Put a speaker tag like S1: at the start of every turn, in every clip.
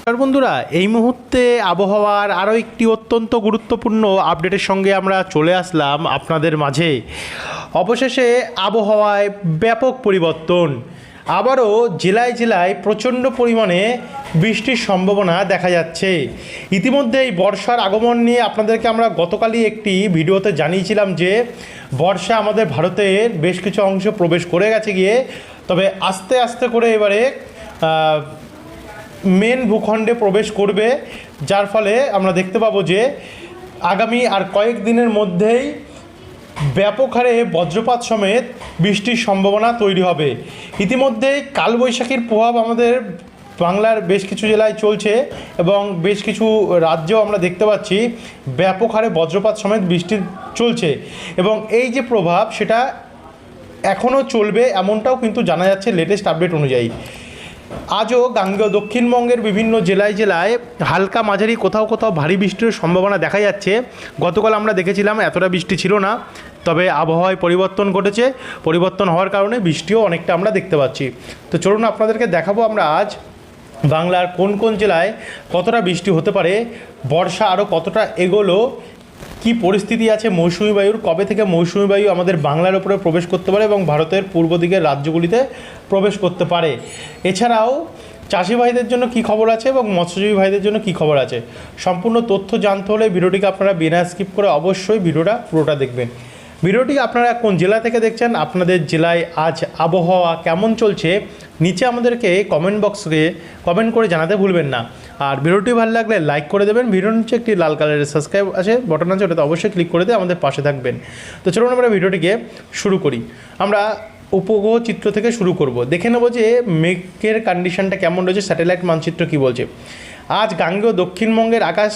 S1: আর বন্ধুরা, এই মুহূর্তে আবহাওয়ার আরও একটি অত্যন্ত গুরুত্বপূর্ণ আপডেটের সঙ্গে আমরা চলে আসলাম আপনাদের মাঝে। অবশেষে আবহাওয়ায় ব্যাপক পরিবর্তন, আবারও জেলায় জেলায় প্রচণ্ড পরিমাণে বৃষ্টির সম্ভাবনা দেখা যাচ্ছে। ইতিমধ্যে এই বর্ষার আগমন নিয়ে আপনাদেরকে আমরা গতকালই একটি ভিডিওতে জানিয়েছিলাম যে বর্ষা আমাদের ভারতের বেশ কিছু অংশ প্রবেশ করে গেছে গিয়ে, তবে আস্তে আস্তে করে এবারে মেন ভূখণ্ডে প্রবেশ করবে, যার ফলে আমরা দেখতে পাবো যে আগামী আর কয়েকদিনের মধ্যেই ব্যাপক হারে বজ্রপাত সমেত বৃষ্টির সম্ভাবনা তৈরি হবে। ইতিমধ্যেই কালবৈশাখীর প্রভাব আমাদের বাংলার বেশ কিছু জেলায় চলছে এবং বেশ কিছু রাজ্যেও আমরা দেখতে পাচ্ছি ব্যাপক হারে বজ্রপাত সমেত বৃষ্টি চলছে, এবং এই যে প্রভাব সেটা এখনও চলবে এমনটাও কিন্তু জানা যাচ্ছে লেটেস্ট আপডেট অনুযায়ী। আজও গাঙ্গেয় দক্ষিণবঙ্গের বিভিন্ন জেলায় জেলায় হালকা মাঝারি কোথাও কোথাও ভারী বৃষ্টির সম্ভাবনা দেখা যাচ্ছে। গতকাল আমরা দেখেছিলাম এতটা বৃষ্টি ছিল না, তবে আবহাওয়ায় পরিবর্তন ঘটেছে, পরিবর্তন হওয়ার কারণে বৃষ্টিও অনেকটা আমরা দেখতে পাচ্ছি। তো চলুন আপনাদেরকে দেখাবো আমরা আজ বাংলার কোন কোন জেলায় কতটা বৃষ্টি হতে পারে, বর্ষা আরও কতটা এগোলো, কি পরিস্থিতি আছে মৌসুমি বায়ুর, কবে থেকে মৌসুমি বায়ু আমাদের বাংলার উপরে প্রবেশ করতে পারে এবং ভারতের পূর্ব দিকের রাজ্যগুলিতে প্রবেশ করতে পারে। এছাড়াও চাষি ভাইদের জন্য কি খবর আছে এবং মৎস্যজীবী ভাইদের জন্য কি খবর আছে, সম্পূর্ণ তথ্য জানতে হলে ভিডিওটিকে আপনারা বিনা স্কিপ করে অবশ্যই ভিডিওটা পুরোটা দেখবেন। ভিডিওটি আপনারা কোন জেলা থেকে দেখছেন, আপনাদের জেলায় আজ আবহাওয়া কেমন চলছে, নিচে আমাদেরকে কমেন্ট বক্সে কমেন্ট করে জানাতে ভুলবেন না। আর ভিডিওটি ভালো লাগলে লাইক করে দেবেন। ভিডিওর নিচে একটি লাল কালারের সাবস্ক্রাইব আছে বটন আছে, ওটাতে অবশ্যই ক্লিক করে দিয়ে আমাদের পাশে থাকবেন। তো চলুন আমরা ভিডিওটিকে শুরু করি। আমরা উপগ্রহ চিত্র থেকে শুরু করব, দেখে নেব যে মেঘের কন্ডিশনটা কেমন রয়েছে, স্যাটেলাইট মানচিত্র কী বলছে। আজ গাঙ্গেয় দক্ষিণবঙ্গের আকাশ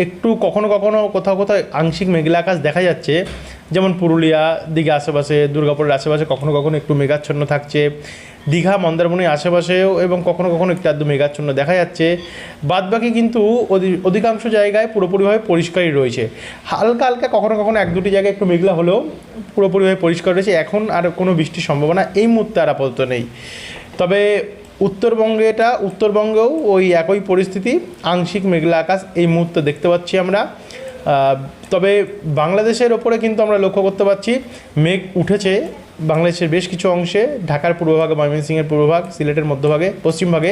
S1: একটু কখনো কখনো কোথাও কোথাও আংশিক মেঘলা আকাশ দেখা যাচ্ছে, যেমন পুরুলিয়া দিকে আশেপাশে, দুর্গাপুরের আশেপাশে কখনো কখনো একটু মেঘাচ্ছন্ন থাকছে, দীঘা মন্দারমণির আশেপাশেও এবং কখনো কখনো একটু আধটু মেঘাচ্ছন্ন দেখা যাচ্ছে। বাদবাকি কিন্তু অধিকাংশ জায়গায় পুরোপুরিভাবে পরিষ্কারই রয়েছে। হালকা হালকা কখনো কখনো এক দুটি জায়গায় একটু মেঘলা হলেও পুরোপুরিভাবে পরিষ্কার রয়েছে। এখন আর কোনো বৃষ্টির সম্ভাবনা এই মুহূর্তে আর আপাতত নেই। তবে উত্তরবঙ্গেও ওই একই পরিস্থিতি, আংশিক মেঘলা আকাশ এই মুহূর্তে দেখতে পাচ্ছি আমরা। তবে বাংলাদেশের ওপরে কিন্তু আমরা লক্ষ্য করতে পারছি মেঘ উঠেছে বাংলাদেশের বেশ কিছু অংশে, ঢাকার পূর্বভাগে, ময়মনসিংহের পূর্বভাগ, সিলেটের মধ্যভাগে, পশ্চিমভাগে,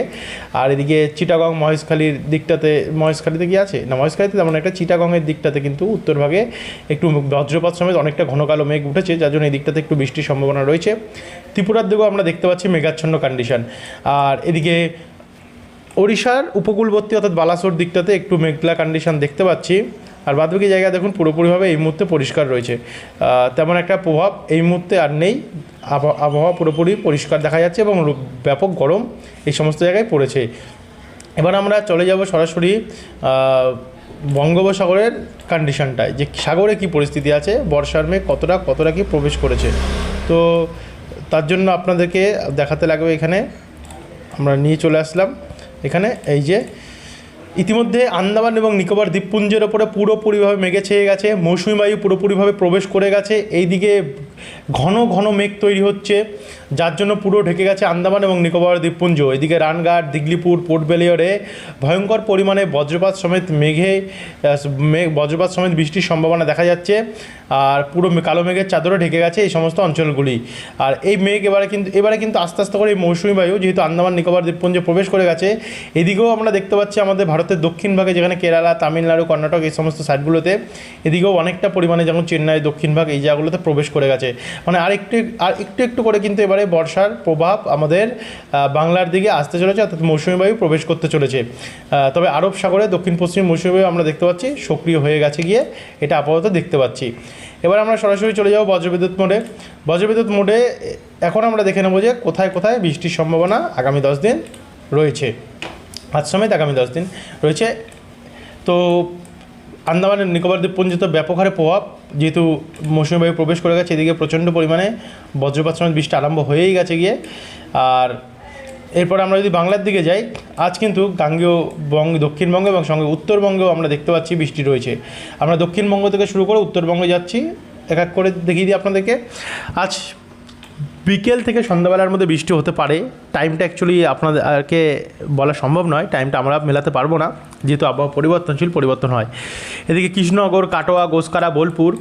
S1: আর এদিকে চিটাগং মহেশখালীর দিকটাতে, মহেশখালীতে কি আছে না, মহেশখালীতে তেমন একটা, চিটাগংয়ের দিকটাতে কিন্তু উত্তরভাগে একটু বজ্রপাত সমেত অনেকটা ঘন কালো মেঘ উঠেছে, যার জন্য এই দিকটাতে একটু বৃষ্টির সম্ভাবনা রয়েছে। ত্রিপুরার দিকেও আমরা দেখতে পাচ্ছি মেঘাচ্ছন্ন কন্ডিশন। আর এদিকে ওড়িশার উপকূলবর্তী অর্থাৎ বালাসোর দিকটাতে একটু মেঘলা কন্ডিশন দেখতে পাচ্ছি। আর বাদবাকি জায়গা দেখুন পুরোপুরিভাবে এই মুহূর্তে পরিষ্কার রয়েছে, তেমন একটা প্রভাব এই মুহূর্তে আর নেই। আবহাওয়া পুরোপুরি পরিষ্কার দেখা যাচ্ছে এবং ব্যাপক গরম এই সমস্ত জায়গায় পড়েছে। এবার আমরা চলে যাব সরাসরি বঙ্গোপসাগরের কন্ডিশনটায়, যে সাগরে কি পরিস্থিতি আছে, বর্ষার মেঘ কতটা কি প্রবেশ করেছে। তো তার জন্য আপনাদেরকে দেখাতে লাগবে, এখানে আমরা নিয়ে চলে আসলাম। এখানে এই যে ইতিমধ্যে আন্দামান এবং নিকোবর দ্বীপপুঞ্জের ওপরে পুরোপুরিভাবে মেঘে ছেয়ে গেছে, মৌসুমি বায়ু পুরোপুরিভাবে প্রবেশ করে গেছে। এইদিকে ঘন ঘন মেঘ তৈরি হচ্ছে, যার জন্য পুরো ঢেকে গেছে আন্দামান এবং নিকোবর দ্বীপপুঞ্জ। এদিকে রানঘাট, দিগলিপুর, পোর্ট ব্লেয়ারে ভয়ঙ্কর পরিমাণে বজ্রপাত সমেত বজ্রপাত সমেত বৃষ্টির সম্ভাবনা দেখা যাচ্ছে। আর পুরো কালো মেঘের চাদরে ঢেকে গেছে এই সমস্ত অঞ্চলগুলি। আর এই মেঘ এবারে কিন্তু আস্তে আস্তে করে এই মৌসুমি বায়ু যেহেতু আন্দামান নিকোবর দ্বীপপুঞ্জে প্রবেশ করে গেছে, এদিকেও আমরা দেখতে পাচ্ছি আমাদের ভারতের দক্ষিণ ভাগে, যেখানে কেরালা, তামিলনাড়ু, কর্ণাটক এই সমস্ত সাইডগুলোতে, এদিকেও অনেকটা পরিমাণে যেমন চেন্নাই দক্ষিণ ভাগ এই জায়গাগুলোতে প্রবেশ করে গেছে। মানে আর একটু করে কিন্তু এবারে বর্ষার প্রভাব আমাদের বাংলার দিকে আসতে চলেছে, অর্থাৎ মৌসুমি বায়ু প্রবেশ করতে চলেছে। তবে আরব সাগরে দক্ষিণ পশ্চিম মৌসুমি বায়ু আমরা দেখতে পাচ্ছি সক্রিয় হয়ে গেছে গিয়ে, এটা আপাতত দেখতে পাচ্ছি। এবার আমরা সরাসরি চলে যাব বজ্রবিদ্যুৎ মোডে। বজ্রবিদ্যুৎ মোডে এখন আমরা দেখে নেব যে কোথায় কোথায় বৃষ্টির সম্ভাবনা আগামী 10 দিন রয়েছে, আজ সমেত আগামী 10 দিন রয়েছে। তো আন্দামান নিকোবর দ্বীপপুঞ্জে তো ব্যাপক হারে প্রভাব, যেহেতু মৌসুমি বায়ু প্রবেশ করে গেছে, এদিকে প্রচণ্ড পরিমাণে বজ্রপাত সমেত বৃষ্টি আরম্ভ হয়েই গেছে গিয়ে। আর এরপর আমরা যদি বাংলার দিকে যাই, আজ কিন্তু গাঙ্গেয় দক্ষিণবঙ্গ এবং সঙ্গে উত্তরবঙ্গেও আমরা দেখতে পাচ্ছি বৃষ্টি রয়েছে। আমরা দক্ষিণবঙ্গ থেকে শুরু করে উত্তরবঙ্গে যাচ্ছি, এক এক করে দেখিয়ে দিই আপনাদেরকে। আজ বিকেল থেকে সন্ধ্যাবেলার মধ্যে বৃষ্টি হতে পারে। টাইমটা অ্যাকচুয়ালি আপনাদেরকে বলা সম্ভব নয়, টাইমটা আমরা মেলাতে পারবো না, যেহেতু আবহাওয়া পরিবর্তন হয়। এদিকে কৃষ্ণনগর, কাটোয়া, গোসকারা, বোলপুর,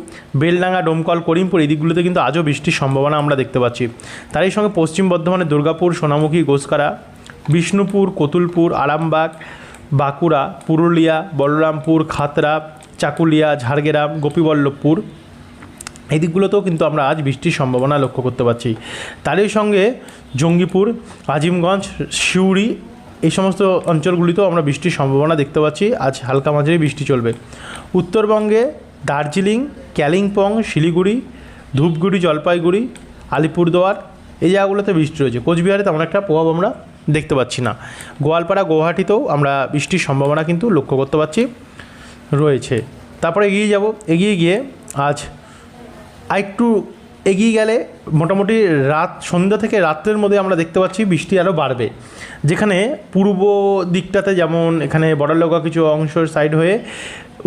S1: বেলডাঙ্গা, ডোমকল, করিমপুর এই দিকগুলোতে কিন্তু আজও বৃষ্টির সম্ভাবনা আমরা দেখতে পাচ্ছি। তারই সঙ্গে পশ্চিম বর্ধমানের দুর্গাপুর, সোনামুখী, গোসকারা, বিষ্ণুপুর, কতুলপুর, আরামবাগ, বাঁকুড়া, পুরুলিয়া, বলরামপুর, খাতড়া, চাকুলিয়া, ঝাড়গ্রাম, গোপীবল্লভপুর এই দিকগুলোতেও কিন্তু আমরা আজ বৃষ্টির সম্ভাবনা লক্ষ্য করতে পারছি। তারই সঙ্গে জঙ্গিপুর, আজিমগঞ্জ, সিউড়ি এই সমস্ত অঞ্চলগুলিতেও আমরা বৃষ্টির সম্ভাবনা দেখতে পাচ্ছি। আজ হালকা মাঝারি বৃষ্টি চলবে। উত্তরবঙ্গে দার্জিলিং, কালিম্পং, শিলিগুড়ি, ধূপগুড়ি, জলপাইগুড়ি, আলিপুরদুয়ার এই জায়গাগুলোতে বৃষ্টি রয়েছে। কোচবিহারে তেমন একটা প্রভাব আমরা দেখতে পাচ্ছি না। গোয়ালপাড়া, গুয়াহাটিতেও আমরা বৃষ্টির সম্ভাবনা কিন্তু লক্ষ্য করতে পারছি রয়েছে। তারপরে এগিয়ে গিয়ে আজ আরেকটু এগিয়ে গেলে মোটামুটি সন্ধ্যা থেকে রাত্রের মধ্যে আমরা দেখতে পাচ্ছি বৃষ্টি আরও বাড়বে। যেখানে পূর্ব দিকটাতে যেমন এখানে বড়ালগা কিছু অংশের সাইড হয়ে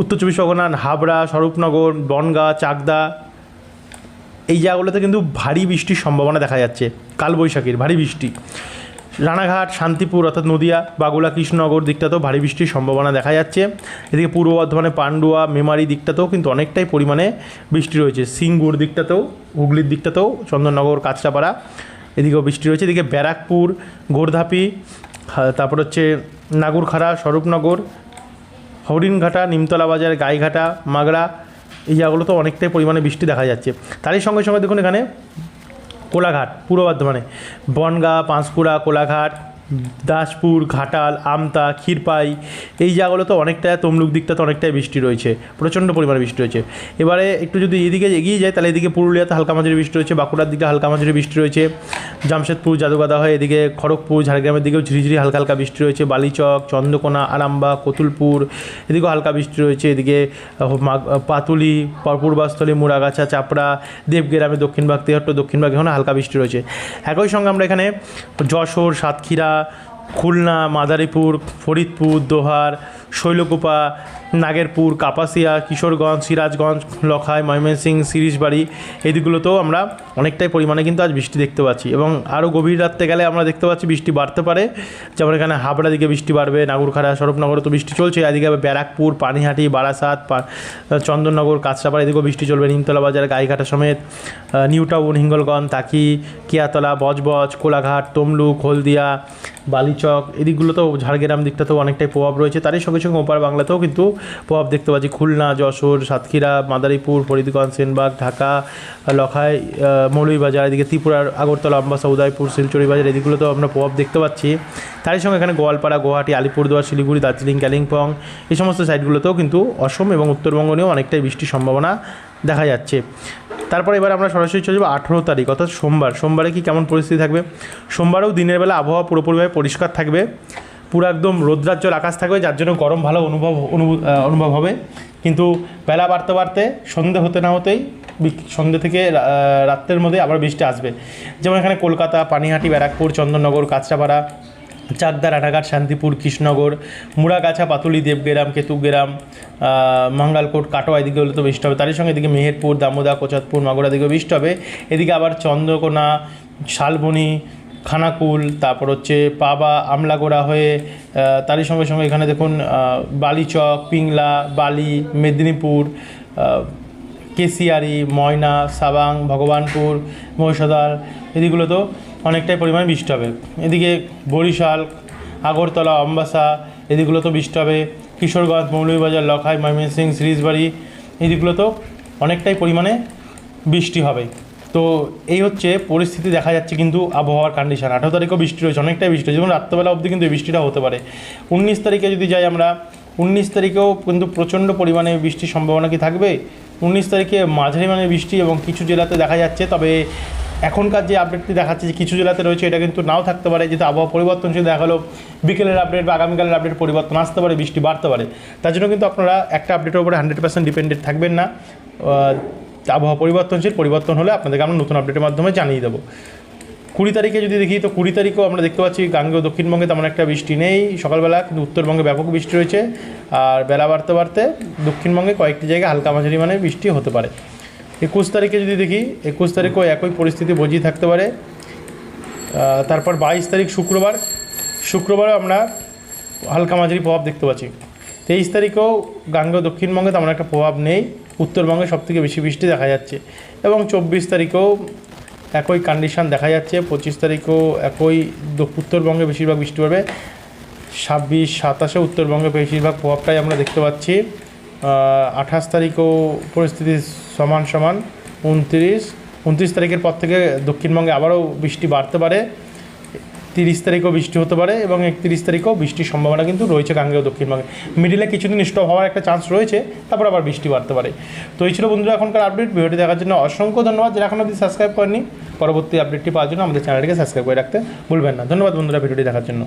S1: উত্তর চব্বিশ পরগনা, হাবড়া, স্বরূপনগর, বনগাঁ, চাকদা এই জায়গাগুলোতে কিন্তু ভারী বৃষ্টির সম্ভাবনা দেখা যাচ্ছে, কালবৈশাখীর ভারী বৃষ্টি। রানাঘাট, শান্তিপুর অর্থাৎ নদিয়া, বাগুলা, কৃষ্ণনগর দিকটাতেও ভারী বৃষ্টির সম্ভাবনা দেখা যাচ্ছে। এদিকে পূর্ব বর্ধমানে পান্ডুয়া, মেমারি দিকটাতেও কিন্তু অনেকটাই পরিমাণে বৃষ্টি রয়েছে। সিঙ্গুর দিকটাতেও, হুগলির দিকটাতেও, চন্দননগর, কাঁচরাপাড়া এদিকেও বৃষ্টি রয়েছে। এদিকে ব্যারাকপুর, গোর্ধাপি, তারপর হচ্ছে নাগুরখাড়া, স্বরূপনগর, হরিণঘাটা, নিমতলা বাজার, গাইঘাটা, মাগড়া এই জায়গাগুলোতেও অনেকটাই পরিমাণে বৃষ্টি দেখা যাচ্ছে। তারই সঙ্গে সঙ্গে দেখুন এখানে কোলাঘাট, পূর্ব বর্ধমানে বনগাঁ, পাঁশকুড়া, কোলাঘাট, দাসপুর, ঘাটাল, আমতা, ক্ষীরপাই এই জায়গাগুলোতে অনেকটা, তমলুক দিকটাতে অনেকটাই বৃষ্টি রয়েছে, প্রচণ্ড পরিমাণে বৃষ্টি রয়েছে। এবারে একটু যদি এদিকে এগিয়ে যায় তাহলে এদিকে পুরুলিয়াতে হালকা মাঝারি বৃষ্টি রয়েছে, বাঁকুড়ার দিকে হালকা মাঝারি বৃষ্টি রয়েছে, জামশেদপুর, জাদুগাদা হয়ে এদিকে খড়গপুর, ঝাড়গ্রামের দিকেও ঝিরিঝিরি হালকা হালকা বৃষ্টি রয়েছে, বালিচক, চন্দ্রকোনা, আরামবাগ, কতুলপুর এদিকেও হালকা বৃষ্টি রয়েছে। এদিকে পাতুলি, পূর্বাস্থলী, মুড়াগাছা, চাপড়া, দেবগ্রামে দক্ষিণভাগ, তেহট্ট দক্ষিণভাগ এখানে হালকা বৃষ্টি রয়েছে। একই সঙ্গে আমরা এখানে যশোর, সাতক্ষীরা, খুলনা, মাদারীপুর, ফরিদপুর, দোহার, শৈলকুপা, নাগেরপুর, কাপাসিয়া, কিশোরগঞ্জ, সিরাজগঞ্জ, লখাই, ময়মনসিংহ, সিরিজবাড়ি এই দিকগুলোতেও আমরা অনেকটাই পরিমাণে কিন্তু আজ বৃষ্টি দেখতে পাচ্ছি। এবং আরও গভীর রাত্রে গেলে আমরা দেখতে পাচ্ছি বৃষ্টি বাড়তে পারে। যেমন এখানে হাবড়া দিকে বৃষ্টি বাড়বে, নাগুরখাড়া, স্বরূপনগরে তো বৃষ্টি চলছে, এদিকে ব্যারাকপুর, পানিহাটি, বারাসাত, চন্দননগর, কাঁচরাপাড়া এদিকেও বৃষ্টি চলবে, নিমতলা বাজার, গাইঘাটা সমেত, নিউ টাউন, হিঙ্গলগঞ্জ, তাকি, কিয়াতলা, বজবজ, কোলাঘাট, তমলুক, হলদিয়া, বালিচক এদিকগুলোতেও, ঝাড়গ্রাম দিকটাতেও অনেকটাই প্রভাব রয়েছে। তারই সঙ্গে সঙ্গে ওপার বাংলাতেও কিন্তু প্রভাব দেখতে পাচ্ছি। খুলনা, যশোর, সাতক্ষীরা, মাদারীপুর, ফরিদগঞ্জ, সেনবাগ, ঢাকা, লখাই, মৌলভীবাজার এদিকে ত্রিপুরার আগরতলা, আমবাসা, উদয়পুর, শিলচর বাজার এদিকগুলোতেও আমরা প্রভাব দেখতে পাচ্ছি। তারই সঙ্গে এখানে গোয়ালপাড়া, গুয়াহাটি, আলিপুরদুয়ার, শিলিগুড়ি, দার্জিলিং, কালিম্পং এই সমস্ত সাইডগুলোতেও কিন্তু অসম এবং উত্তরবঙ্গ নিয়েও অনেকটাই বৃষ্টির সম্ভাবনা দেখা যাচ্ছে। তারপরে এবার আমরা সরাসরি চলে যাবো 18 তারিখ অর্থাৎ সোমবারে কি কেমন পরিস্থিতি থাকবে। সোমবারেও দিনের বেলা আবহাওয়া পুরোপুরিভাবে পরিষ্কার থাকবে, পুরো একদম রৌদ্রাজ্জ্বল আকাশ থাকবে, যার জন্য গরম ভালো অনুভব হবে। কিন্তু বেলা বাড়তে বাড়তে সন্ধে হতে না হতেই সন্ধে থেকে রাত্রের মধ্যে আবার বৃষ্টি আসবে। যেমন এখানে কলকাতা, পানিহাটি, ব্যারাকপুর, চন্দননগর, কাঁচরাপাড়া, চাকদা, রানাঘাট, শান্তিপুর, কৃষ্ণনগর, মুড়াগাছা, পাতুলি, দেবগ্রাম, কেতুগ্রাম, মঙ্গলকোট, কাটোয়া এদিকে তো বৃষ্টি হবে। তারই সঙ্গে এদিকে মেহেরপুর, দামোদা, কোচাতপুর, মাগুরা দিকেও বৃষ্টি হবে। এদিকে আবার চন্দ্রকোনা, শালবনি, খানাকুল, তারপর হচ্ছে পাবা, আমলাগোড়া হয়ে তারই সঙ্গে সঙ্গে এখানে দেখুন বালিচক, পিংলা, বালি, মেদিনীপুর, কেশিয়ারি, ময়না, সাবাং, ভগবানপুর, মহিষাদল এদিকগুলোতেও অনেকটাই পরিমাণে বৃষ্টি হবে। এদিকে বরিশাল, আগরতলা, আমবাসা এদিকগুলোতেও বৃষ্টি হবে। কিশোরগঞ্জ, মৌলভীবাজার, লখাই, ময়মনসিংহ, সিরিজবাড়ি এদিকগুলোতেও অনেকটাই পরিমাণে বৃষ্টি হবে। তো এই হচ্ছে পরিস্থিতি দেখা যাচ্ছে কিন্তু আবহাওয়ার কন্ডিশন। 18 তারিখেও বৃষ্টি রয়েছে, অনেকটাই বৃষ্টি রয়েছে, যেমন রাত্রেবেলা অবধি কিন্তু এই বৃষ্টিটা হতে পারে। 19 তারিখে যদি যাই আমরা, 19 তারিখেও কিন্তু প্রচণ্ড পরিমাণে বৃষ্টির সম্ভাবনা কি থাকবে। 19 তারিখে মাঝারি মানের বৃষ্টি এবং কিছু জেলাতে দেখা যাচ্ছে, তবে এখনকার যে আপডেটটি দেখাচ্ছে যে কিছু জেলাতে রয়েছে এটা কিন্তু নাও থাকতে পারে, যেহেতু আবহাওয়া পরিবর্তনশীল। দেখা হলো বিকেলের আপডেট বা আগামীকালের আপডেট পরিবর্তন আসতে পারে, বৃষ্টি বাড়তে পারে। তার জন্য কিন্তু আপনারা একটা আপডেটের উপরে 100% ডিপেন্ডেন্ট থাকবেন না। আবহাওয়া পরিবর্তন হলে আপনাদেরকে আমরা নতুন আপডেটের মাধ্যমে জানিয়ে দেবো। 20 তারিখে যদি দেখি তো 20 তারিখেও আমরা দেখতে পাচ্ছি গাঙ্গেয় দক্ষিণবঙ্গে তেমন একটা বৃষ্টি নেই সকালবেলা, কিন্তু উত্তরবঙ্গে ব্যাপক বৃষ্টি রয়েছে। আর বেলা বাড়তে বাড়তে দক্ষিণবঙ্গে কয়েকটি জায়গায় হালকা মাঝারি মানে বৃষ্টি হতে পারে। 21 তারিখে যদি দেখি 21 তারিখও একই পরিস্থিতি বজিয়ে থাকতে পারে। তারপর 22 তারিখ শুক্রবারও আমরা হালকা মাঝারি প্রভাব দেখতে পাচ্ছি। 23 তারিখেও গাঙ্গেয় দক্ষিণবঙ্গে তেমন একটা প্রভাব নেই, উত্তরবঙ্গে সবথেকে বেশি বৃষ্টি দেখা যাচ্ছে। এবং 24 তারিখেও একই কন্ডিশান দেখা যাচ্ছে। 25 তারিখেও একই উত্তরবঙ্গে বেশিরভাগ বৃষ্টি পড়বে। 26, 27-এ উত্তরবঙ্গে বেশিরভাগ প্রভাবটাই আমরা দেখতে পাচ্ছি। 28 তারিখেও পরিস্থিতি সমান। 29 তারিখের পর থেকে দক্ষিণবঙ্গে আবারও বৃষ্টি বাড়তে পারে। 30 তারিখেও বৃষ্টি হতে পারে এবং 31 তারিখেও বৃষ্টির সম্ভাবনা কিন্তু রয়েছে গাঙ্গেয় দক্ষিণবঙ্গে। মিডিলে কিছুদিন স্টপ হওয়ার একটা চান্স রয়েছে, তারপর আবার বৃষ্টি বাড়তে পারে। তো এই ছিল বন্ধুরা এখনকার আপডেট। ভিডিওটি দেখার জন্য অসংখ্য ধন্যবাদ। যারা এখনও অবধি সাবস্ক্রাইব করেনি, পরবর্তী আপডেটটি পাওয়ার জন্য আমাদের চ্যানেলটিকে সাবস্ক্রাইব করে রাখতে ভুলবেন না। ধন্যবাদ বন্ধুরা ভিডিওটি দেখার জন্য।